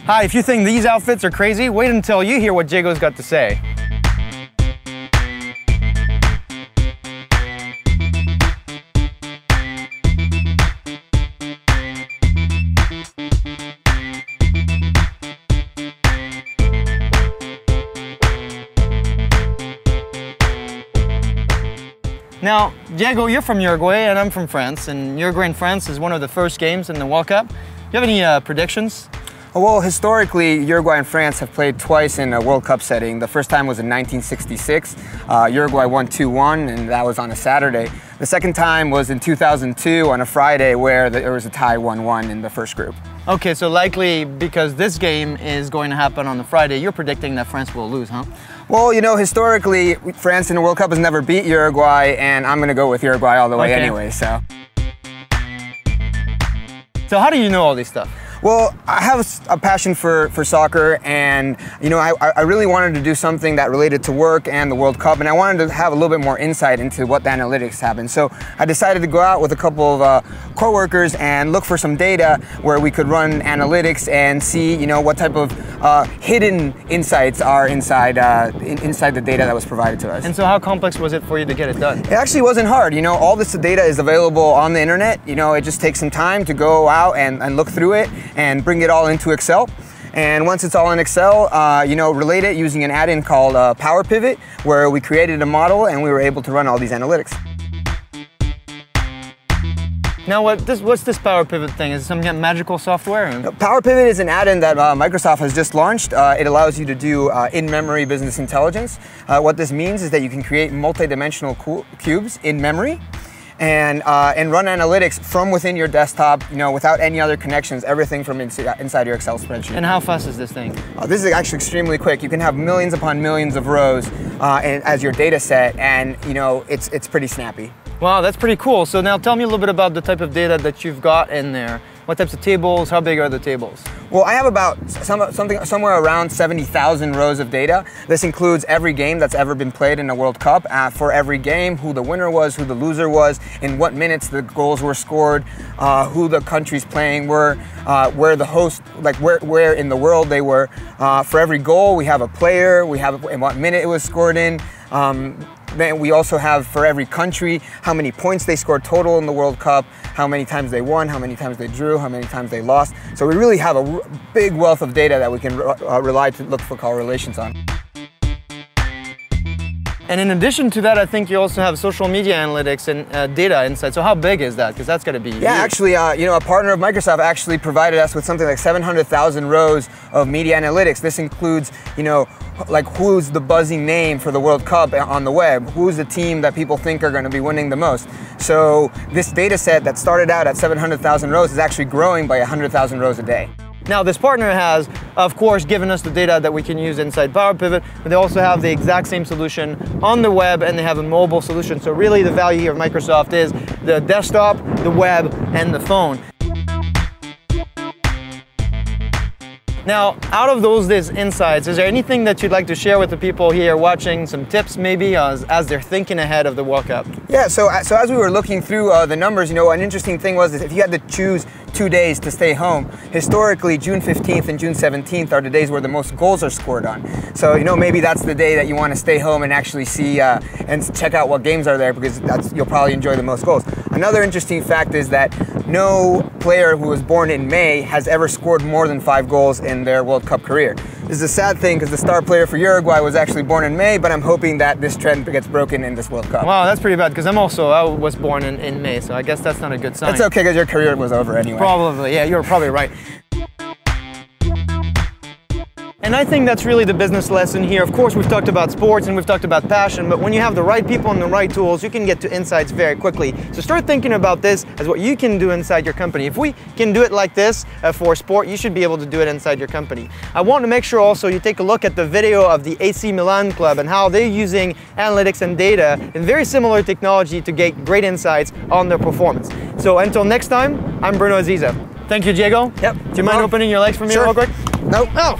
Hi, if you think these outfits are crazy, wait until you hear what Diego's got to say. Now, Diego, you're from Uruguay and I'm from France, and Uruguay and France is one of the first games in the World Cup. Do you have any predictions? Well, historically, Uruguay and France have played twice in a World Cup setting. The first time was in 1966. Uruguay won 2-1, and that was on a Saturday. The second time was in 2002 on a Friday, where there was a tie 1-1 in the first group. Okay, so likely because this game is going to happen on the Friday, you're predicting that France will lose, huh? Well, you know, historically, France in the World Cup has never beat Uruguay, and I'm going to go with Uruguay all the way anyway, so. So how do you know all this stuff? Well, I have a passion for soccer, and you know, I really wanted to do something that related to work and the World Cup, and I wanted to have a little bit more insight into what the analytics happen. So I decided to go out with a couple of co-workers and look for some data where we could run analytics and see, you know, what type of hidden insights are inside inside the data that was provided to us. And so how complex was it for you to get it done? It actually wasn't hard. You know, all this data is available on the internet. You know, it just takes some time to go out and look through it and bring it all into Excel. And once it's all in Excel, you know, relate it using an add-in called Power Pivot, where we created a model and we were able to run all these analytics. Now, what's this Power Pivot thing? Is it some kind of magical software? Power Pivot is an add-in that Microsoft has just launched. It allows you to do in-memory business intelligence. What this means is that you can create multi-dimensional cubes in memory and run analytics from within your desktop, you know, without any other connections, everything from inside your Excel spreadsheet. And how fast is this thing? This is actually extremely quick. You can have millions upon millions of rows as your data set, and you know, it's pretty snappy. Wow, that's pretty cool. So now tell me a little bit about the type of data that you've got in there. What types of tables? How big are the tables? Well, I have about somewhere around 70,000 rows of data. This includes every game that's ever been played in a World Cup. For every game, who the winner was, who the loser was, in what minutes the goals were scored, who the countries playing were, where the host, like where in the world they were. For every goal, we have a player. We have in what minute it was scored in. Then we also have, for every country, how many points they scored total in the World Cup, how many times they won, how many times they drew, how many times they lost. So we really have a big wealth of data that we can rely to look for correlations on. And in addition to that, I think you also have social media analytics and data insight. So how big is that? Because that's got to be huge. Yeah, actually, you know, a partner of Microsoft actually provided us with something like 700,000 rows of media analytics. This includes, you know, like who's the buzzing name for the World Cup on the web, who's the team that people think are going to be winning the most. So this data set that started out at 700,000 rows is actually growing by 100,000 rows a day. Now, this partner has, of course, given us the data that we can use inside Power Pivot, but they also have the exact same solution on the web, and they have a mobile solution. So really the value here of Microsoft is the desktop, the web, and the phone. Now, out of those insights, is there anything that you'd like to share with the people here watching, some tips maybe as they're thinking ahead of the World Cup? Yeah, so as we were looking through the numbers, you know, an interesting thing was if you had to choose 2 days to stay home, historically June 15th and June 17th are the days where the most goals are scored on. So, you know, maybe that's the day that you want to stay home and actually see and check out what games are there, because you'll probably enjoy the most goals. Another interesting fact is that no player who was born in May has ever scored more than 5 goals in their World Cup career. This is a sad thing because the star player for Uruguay was actually born in May, but I'm hoping that this trend gets broken in this World Cup. Wow, that's pretty bad, because I was born in May, so I guess that's not a good sign. It's okay, because your career was over anyway. Probably, yeah, you're probably right. And I think that's really the business lesson here. Of course, we've talked about sports and we've talked about passion, but when you have the right people and the right tools, you can get to insights very quickly. So start thinking about this as what you can do inside your company. If we can do it like this for sport, you should be able to do it inside your company. I want to make sure also you take a look at the video of the AC Milan club and how they're using analytics and data and very similar technology to get great insights on their performance. So until next time, I'm Bruno Aziza. Thank you, Diego. Yep. Do you mind opening your legs for me real quick? Nope. Oh.